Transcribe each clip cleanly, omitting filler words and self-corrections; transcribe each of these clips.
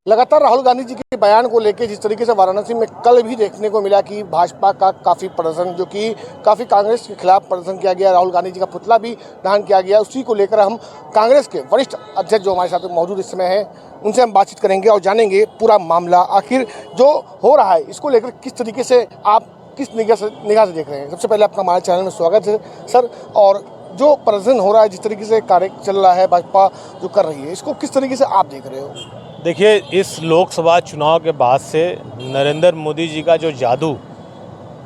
लगातार राहुल गांधी जी के बयान को लेकर जिस तरीके से वाराणसी में कल भी देखने को मिला कि भाजपा का काफ़ी प्रदर्शन, जो कि काफ़ी कांग्रेस के खिलाफ प्रदर्शन किया गया, राहुल गांधी जी का पुतला भी दहन किया गया, उसी को लेकर हम कांग्रेस के वरिष्ठ अध्यक्ष जो हमारे साथ मौजूद इस समय हैं उनसे हम बातचीत करेंगे और जानेंगे पूरा मामला आखिर जो हो रहा है इसको लेकर किस तरीके से आप किस निगाह से देख रहे हैं। सबसे पहले आपका हमारे चैनल में स्वागत है सर। और जो प्रदर्शन हो रहा है, जिस तरीके से कार्य चल रहा है, भाजपा जो कर रही है, इसको किस तरीके से आप देख रहे हो? देखिए, इस लोकसभा चुनाव के बाद से नरेंद्र मोदी जी का जो जादू,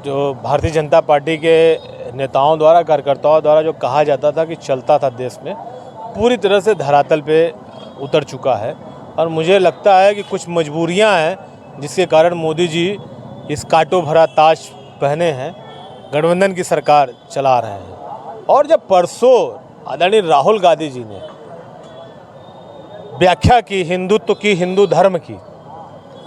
जो भारतीय जनता पार्टी के नेताओं द्वारा, कार्यकर्ताओं द्वारा जो कहा जाता था कि चलता था देश में, पूरी तरह से धरातल पे उतर चुका है। और मुझे लगता है कि कुछ मजबूरियां हैं जिसके कारण मोदी जी इस कांटों भरा ताज पहने हैं, गठबंधन की सरकार चला रहे हैं। और जब परसों आदरणीय राहुल गांधी जी ने व्याख्या की हिंदुत्व की, हिंदू धर्म की,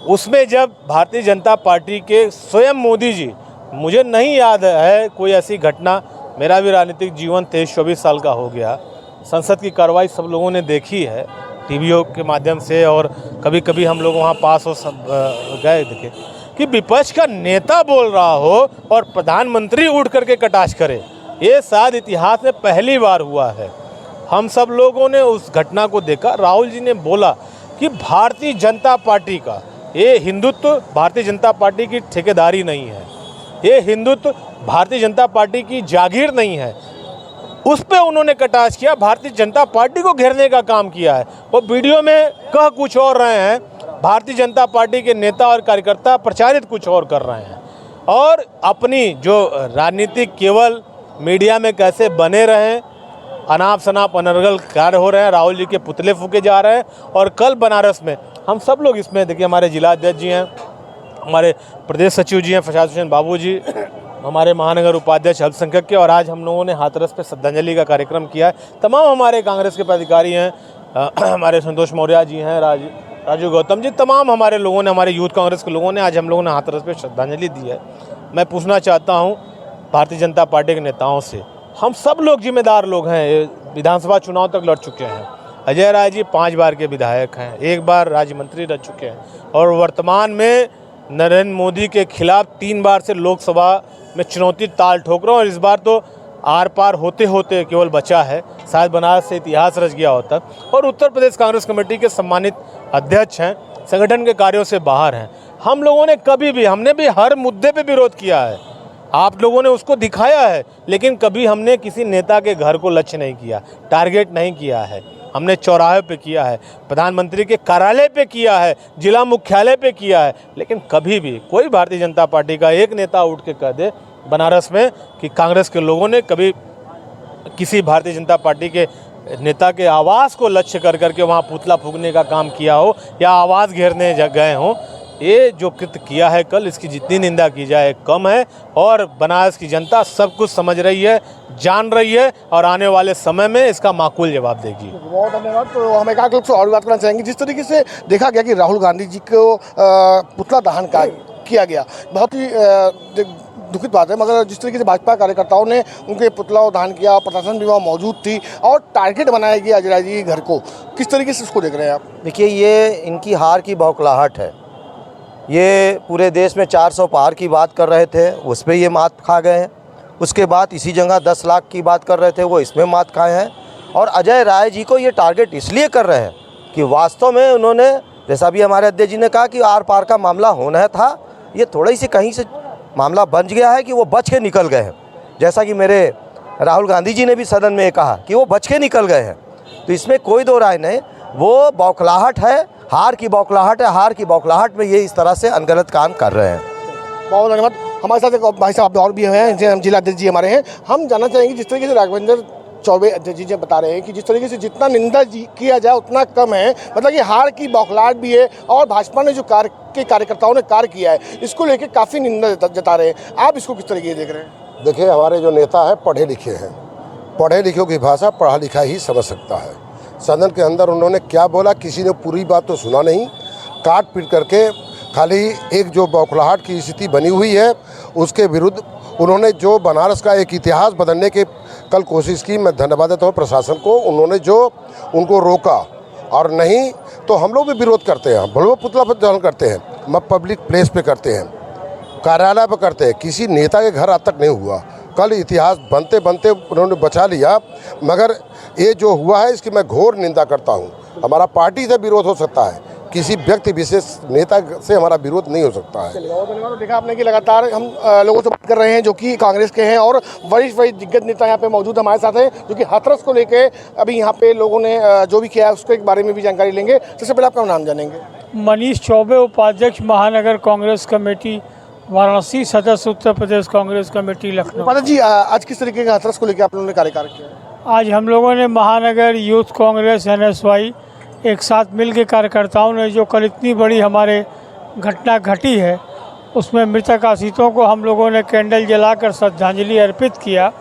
उसमें जब भारतीय जनता पार्टी के स्वयं मोदी जी, मुझे नहीं याद है कोई ऐसी घटना, मेरा भी राजनीतिक जीवन 23-24 साल का हो गया, संसद की कार्रवाई सब लोगों ने देखी है टीवीओ के माध्यम से, और कभी कभी हम लोग वहाँ पास हो गए देखे कि विपक्ष का नेता बोल रहा हो और प्रधानमंत्री उठ करके कटाक्ष करे, ये शायद इतिहास में पहली बार हुआ है। हम सब लोगों ने उस घटना को देखा। राहुल जी ने बोला कि भारतीय जनता पार्टी का ये हिंदुत्व भारतीय जनता पार्टी की ठेकेदारी नहीं है, ये हिंदुत्व भारतीय जनता पार्टी की जागीर नहीं है। उस पे उन्होंने कटाक्ष किया, भारतीय जनता पार्टी को घेरने का काम किया है। वो वीडियो में कह कुछ और रहे हैं, भारतीय जनता पार्टी के नेता और कार्यकर्ता प्रचारित कुछ और कर रहे हैं, और अपनी जो राजनीतिक केवल मीडिया में कैसे बने रहें, अनाप शनाप अनर्गल कार्य हो रहे हैं, राहुल जी के पुतले फूके जा रहे हैं। और कल बनारस में हम सब लोग इसमें देखिए, हमारे जिला अध्यक्ष जी हैं, हमारे प्रदेश सचिव जी हैं फशाद हुसैन बाबू जी, हमारे महानगर उपाध्यक्ष अल्पसंख्यक के, और आज हम लोगों ने हाथरस पे श्रद्धांजलि का कार्यक्रम किया है। तमाम हमारे कांग्रेस के पदाधिकारी हैं, हमारे संतोष मौर्य जी हैं, राजू गौतम जी, तमाम हमारे लोगों ने, हमारे यूथ कांग्रेस के लोगों ने, आज हम लोगों ने हाथरस पे श्रद्धांजलि दी है। मैं पूछना चाहता हूँ भारतीय जनता पार्टी के नेताओं से, हम सब लोग जिम्मेदार लोग हैं, विधानसभा चुनाव तक लड़ चुके हैं। अजय राय जी 5 बार के विधायक हैं, 1 बार राज्य मंत्री रह चुके हैं, और वर्तमान में नरेंद्र मोदी के खिलाफ 3 बार से लोकसभा में चुनौती ताल ठोक रहे हैं। और इस बार तो आर पार होते होते केवल बचा है, शायद बनारस से इतिहास रच गया होता। और उत्तर प्रदेश कांग्रेस कमेटी के सम्मानित अध्यक्ष हैं, संगठन के कार्यों से बाहर हैं। हम लोगों ने कभी भी, हमने भी हर मुद्दे पे विरोध किया है, आप लोगों ने उसको दिखाया है, लेकिन कभी हमने किसी नेता के घर को लक्ष्य नहीं किया, टारगेट नहीं किया है। हमने चौराहे पे किया है, प्रधानमंत्री के कार्यालय पे किया है, जिला मुख्यालय पे किया है, लेकिन कभी भी कोई भारतीय जनता पार्टी का एक नेता उठ के कह दे बनारस में कि कांग्रेस के लोगों ने कभी किसी भारतीय जनता पार्टी के नेता के आवास को लक्ष्य कर करके वहाँ पुतला फूकने का काम किया हो या आवास घेरने गए हों। ये जो कृत्य किया है कल, इसकी जितनी निंदा की जाए कम है। और बनारस की जनता सब कुछ समझ रही है, जान रही है, और आने वाले समय में इसका माकूल जवाब देगी। बहुत धन्यवाद। तो हम एक लोग से और बात करना चाहेंगे, जिस तरीके से देखा गया कि राहुल गांधी जी को पुतला दहन किया गया, बहुत ही दुखित बात है, मगर जिस तरीके से भाजपा कार्यकर्ताओं ने उनके पुतला दहन किया, प्रशासन भी वहाँ मौजूद थी, और टारगेट बनाया गया अजय राय जी के घर को, किस तरीके से उसको देख रहे हैं आप? देखिए, ये इनकी हार की बौखलाहट है। ये पूरे देश में 400 पार की बात कर रहे थे, उस पर ये मात खा गए हैं। उसके बाद इसी जगह 10 लाख की बात कर रहे थे, वो इसमें मात खाए हैं। और अजय राय जी को ये टारगेट इसलिए कर रहे हैं कि वास्तव में उन्होंने, जैसा भी हमारे अध्यक्ष जी ने कहा कि आर पार का मामला होना था, ये थोड़ी सी कहीं से मामला बन गया है कि वो बच के निकल गए हैं। जैसा कि मेरे राहुल गांधी जी ने भी सदन में कहा कि वो बच के निकल गए हैं, तो इसमें कोई दो राय नहीं, वो बौखलाहट है, हार की बौखलाहट है। हार की बौखलाहट में ये इस तरह से अनगलत काम कर रहे हैं। बहुत धन्यवाद। हमारे साथ एक भाई साहब और भी हैं, जिला अध्यक्ष जी हमारे हैं। हम जानना चाहेंगे, जिस तरीके से राघवेंद्र चौबे अध्यक्ष जी बता रहे हैं कि जिस तरीके से जितना निंदा किया जाए उतना कम है, मतलब ये हार की बौखलाहट भी है, और भाजपा ने जो कार्यकर्ताओं ने कार्य किया है, इसको लेकर काफ़ी निंदा जता रहे हैं। आप इसको किस तरीके से देख रहे हैं? देखिए, हमारे जो नेता है पढ़े लिखे हैं, पढ़े लिखों की भाषा पढ़ा लिखा ही समझ सकता है। सदन के अंदर उन्होंने क्या बोला, किसी ने पूरी बात तो सुना नहीं, काट पीट करके खाली एक जो बौखलाहट की स्थिति बनी हुई है उसके विरुद्ध उन्होंने जो बनारस का एक इतिहास बदलने की कल कोशिश की। मैं धन्यवाद देता हूँ प्रशासन को, उन्होंने जो उनको रोका और नहीं तो हम लोग भी विरोध करते हैं, भले वो पुतला पर दहन करते हैं, हम पब्लिक प्लेस पे करते हैं, कार्यालय पर करते हैं, किसी नेता के घर आज तक नहीं हुआ। कल इतिहास बनते बनते उन्होंने बचा लिया, मगर ये जो हुआ है इसकी मैं घोर निंदा करता हूँ। हमारा पार्टी से विरोध हो सकता है, किसी व्यक्ति विशेष नेता से हमारा विरोध नहीं हो सकता है। बहुत धन्यवाद। देखा आपने कि लगातार हम लोगों से बात कर रहे हैं जो कि कांग्रेस के हैं और वरिष्ठ दिग्गज नेता यहाँ पे मौजूद हमारे साथ हैं, जो कि हाथरस को लेके अभी यहाँ पे लोगों ने जो भी किया है उसके बारे में भी जानकारी लेंगे। सबसे पहले आपका नाम जानेंगे। मनीष चौबे, उपाध्यक्ष महानगर कांग्रेस कमेटी वाराणसी, सदस्य उत्तर प्रदेश कांग्रेस कमेटी लखनऊ। पाठक जी, आज किस तरीके का हाथरस को लेकर आप लोगों ने कार्यकाल किया? आज हम लोगों ने महानगर यूथ कांग्रेस NSY एक साथ मिल के कार्यकर्ताओं ने जो कल इतनी बड़ी हमारे घटना घटी है उसमें मृतक आश्रितों को हम लोगों ने कैंडल जलाकर श्रद्धांजलि अर्पित किया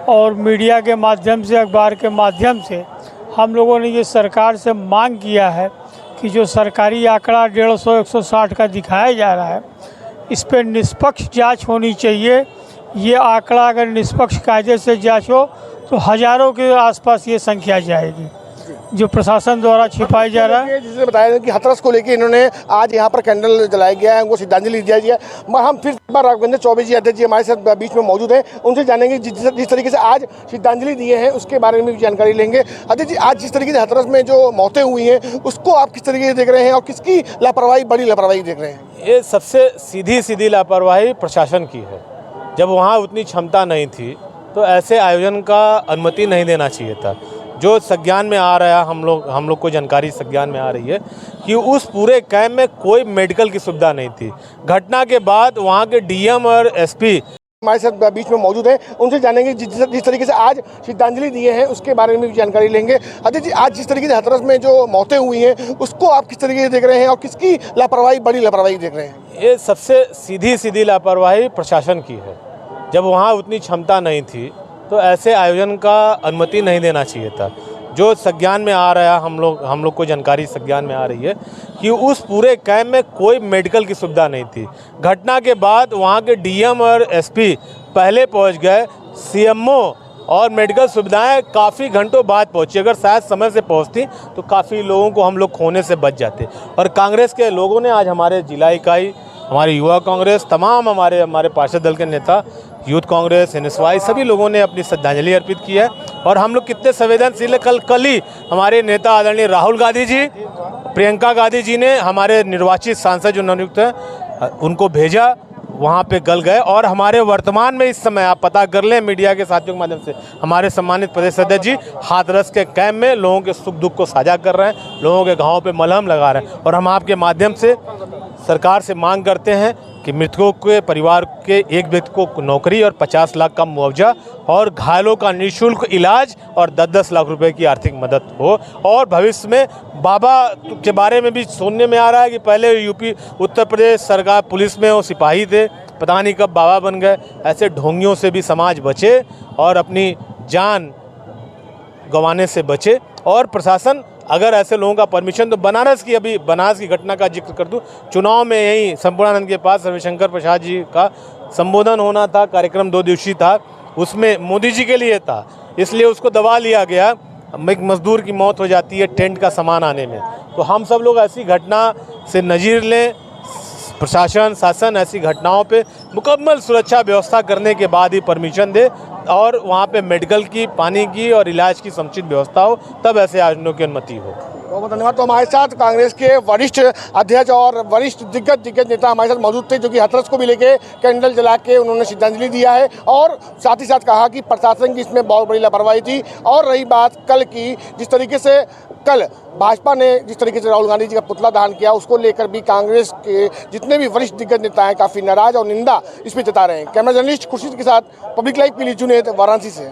और मीडिया के माध्यम से, अखबार के माध्यम से हम लोगों ने ये सरकार से मांग किया है कि जो सरकारी आंकड़ा 150-160 का दिखाया जा रहा है इस पर निष्पक्ष जांच होनी चाहिए। ये आंकड़ा अगर निष्पक्ष कायदे से जांच हो तो हज़ारों के आसपास ये संख्या जाएगी जो प्रशासन द्वारा छिपाया जा रहा है। जिसे बताया कि हाथरस को लेकर इन्होंने आज यहाँ पर कैंडल जलाया गया है, उनको श्रद्धांजलि दिया गया है। हम फिर एक बार राघवेंद्र चौबे जी अध्यक्ष जी हमारे साथ बीच में मौजूद हैं, उनसे जानेंगे जिस तरीके से आज श्रद्धांजलि दिए हैं उसके बारे में भी जानकारी लेंगे। अध्यक्ष जी, आज जिस तरीके से हाथरस में जो मौतें हुई हैं उसको आप किस तरीके से देख रहे हैं और किसकी लापरवाही, बड़ी लापरवाही देख रहे हैं? ये सबसे सीधी लापरवाही प्रशासन की है। जब वहाँ उतनी क्षमता नहीं थी तो ऐसे आयोजन का अनुमति नहीं देना चाहिए था। जो संज्ञान में आ रहा है, हम लोग को जानकारी संज्ञान में आ रही है कि उस पूरे कैंप में कोई मेडिकल की सुविधा नहीं थी। घटना के बाद वहाँ के DM और SP हमारे साथ बीच में मौजूद हैं, उनसे जानेंगे जिस तरीके से आज श्रद्धांजलि दिए हैं उसके बारे में भी जानकारी लेंगे। अध्यक्ष जी, आज जिस तरीके से हाथरस में जो मौतें हुई हैं उसको आप किस तरीके से देख रहे हैं और किसकी लापरवाही, बड़ी लापरवाही देख रहे हैं? ये सबसे सीधी लापरवाही प्रशासन की है। जब वहाँ उतनी क्षमता नहीं थी तो ऐसे आयोजन का अनुमति नहीं देना चाहिए था। जो संज्ञान में आ रहा है, हम लोग को जानकारी संज्ञान में आ रही है कि उस पूरे कैंप में कोई मेडिकल की सुविधा नहीं थी। घटना के बाद वहाँ के DM और SP पहले पहुँच गए, CMO और मेडिकल सुविधाएं काफ़ी घंटों बाद पहुँची। अगर शायद समय से पहुँचती तो काफ़ी लोगों को हम लोग खोने से बच जाते। और कांग्रेस के लोगों ने आज हमारे जिला इकाई, हमारे युवा कांग्रेस, तमाम हमारे पार्षद दल के नेता, यूथ कांग्रेस, NSY सभी लोगों ने अपनी श्रद्धांजलि अर्पित की है। और हम लोग कितने संवेदनशील है, कल ही हमारे नेता आदरणीय राहुल गांधी जी, प्रियंका गांधी जी ने हमारे निर्वाचित सांसद जो नवनियुक्त हैं उनको भेजा, वहाँ पे गल गए। और हमारे वर्तमान में इस समय आप पता कर लें मीडिया के साथियों के माध्यम से, हमारे सम्मानित प्रदेश अध्यक्ष जी हाथरस के कैंप में लोगों के सुख दुख को साझा कर रहे हैं, लोगों के घावों पे मलहम लगा रहे हैं। और हम आपके माध्यम से सरकार से मांग करते हैं कि मृतकों के परिवार के एक व्यक्ति को नौकरी और 50 लाख का मुआवजा और घायलों का निःशुल्क इलाज और 10-10 लाख रुपए की आर्थिक मदद हो। और भविष्य में बाबा के बारे में भी सुनने में आ रहा है कि पहले यूपी उत्तर प्रदेश सरकार पुलिस में वो सिपाही थे, पता नहीं कब बाबा बन गए। ऐसे ढोंगियों से भी समाज बचे और अपनी जान गंवाने से बचे। और प्रशासन अगर ऐसे लोगों का परमिशन, तो बनारस की घटना का जिक्र कर दूं, चुनाव में यहीं संपूर्णानंद के पास रविशंकर प्रसाद जी का संबोधन होना था, कार्यक्रम 2 दिवसीय था, उसमें मोदी जी के लिए था, इसलिए उसको दबा लिया गया। एक मजदूर की मौत हो जाती है टेंट का सामान आने में। तो हम सब लोग ऐसी घटना से नज़ीर लें, प्रशासन शासन ऐसी घटनाओं पे मुकम्मल सुरक्षा व्यवस्था करने के बाद ही परमिशन दे और वहाँ पे मेडिकल की, पानी की और इलाज की समुचित व्यवस्था हो, तब ऐसे आयोजनों की अनुमति हो। बहुत धन्यवाद। तो हमारे साथ कांग्रेस के वरिष्ठ अध्यक्ष और वरिष्ठ दिग्गज नेता हमारे साथ मौजूद थे, जो कि हाथरस को भी लेके कैंडल जला के उन्होंने श्रद्धांजलि दिया है और साथ ही साथ कहा कि प्रशासन की इसमें बहुत बड़ी लापरवाही थी। और रही बात कल की, जिस तरीके से कल भाजपा ने जिस तरीके से राहुल गांधी जी का पुतला दहन किया, उसको लेकर भी कांग्रेस के जितने भी वरिष्ठ दिग्गज नेता हैं काफ़ी नाराज और निंदा इस पर जता रहे हैं। कैमरा जर्नलिस्ट खुर्शीद के साथ पब्लिक लाइव के लिए चुने वाराणसी से।